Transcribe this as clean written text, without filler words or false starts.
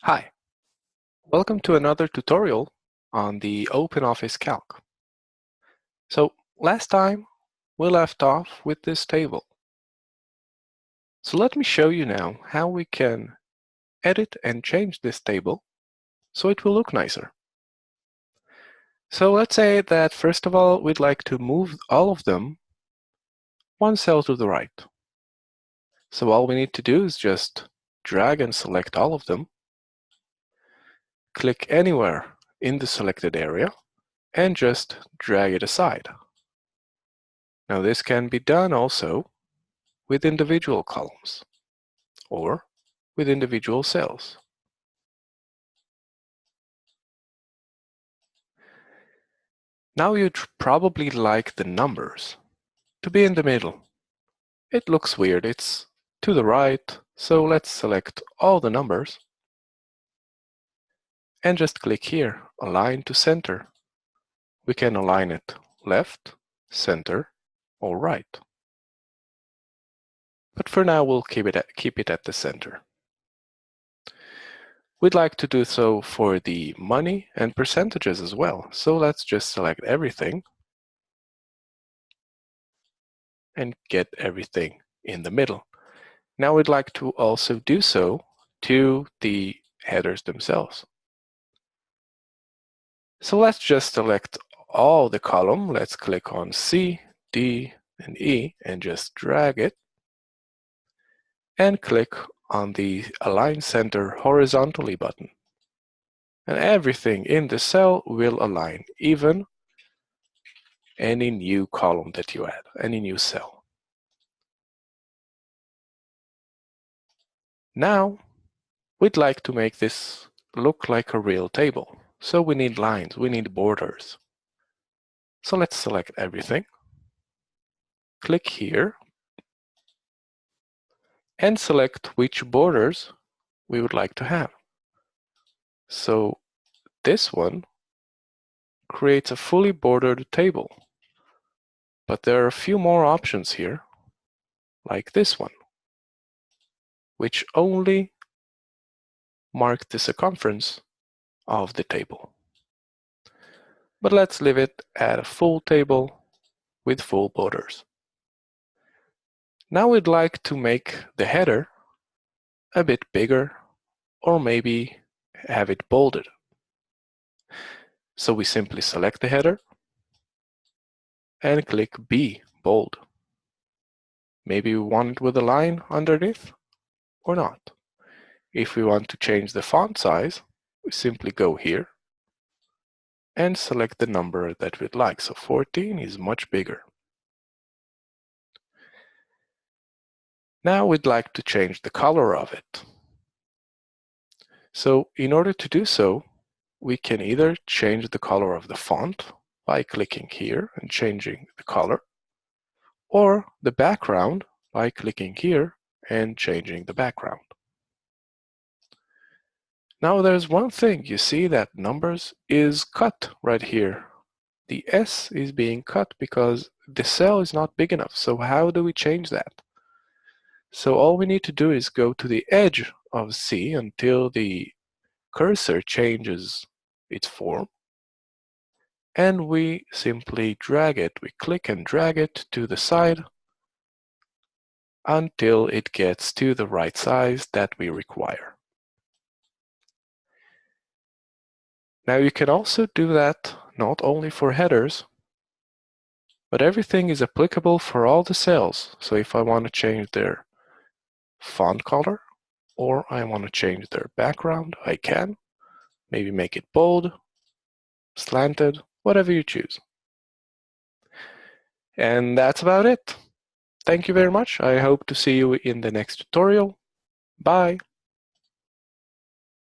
Hi, welcome to another tutorial on the OpenOffice Calc. So last time we left off with this table. So let me show you now how we can edit and change this table so it will look nicer. So let's say that first of all we'd like to move all of them one cell to the right. So all we need to do is just drag and select all of them, click anywhere in the selected area, and just drag it aside. Now this can be done also with individual columns or with individual cells. Now you'd probably like the numbers to be in the middle. It looks weird, it's to the right, so let's select all the numbers and just click here, Align to Center. We can align it left, center, or right. But for now we'll keep it at the center. We'd like to do so for the money and percentages as well. So let's just select everything and get everything in the middle. Now we'd like to also do so to the headers themselves. So let's just select all the column. Let's click on C, D, and E and just drag it. And click on the Align Center horizontally button. And everything in the cell will align, even any new column that you add, any new cell. Now, we'd like to make this look like a real table. So we need lines, we need borders. So let's select everything, click here, and select which borders we would like to have. So this one creates a fully bordered table. But there are a few more options here, like this one, which only mark the circumference of the table. But let's leave it at a full table with full borders. Now we'd like to make the header a bit bigger, or maybe have it bolded. So we simply select the header and click B, bold. Maybe we want it with a line underneath or not. If we want to change the font size, we simply go here and select the number that we'd like. So 14 is much bigger. Now we'd like to change the color of it. So in order to do so, we can either change the color of the font by clicking here and changing the color, or the background by clicking here and changing the background. Now there's one thing, you see that numbers is cut right here. The S is being cut because the cell is not big enough. So how do we change that? So all we need to do is go to the edge of C until the cursor changes its form. And we simply drag it. We click and drag it to the side until it gets to the right size that we require. Now you can also do that not only for headers, but everything is applicable for all the cells. So if I want to change their font color, or I want to change their background, I can. Maybe make it bold, slanted, whatever you choose. And that's about it. Thank you very much. I hope to see you in the next tutorial. Bye.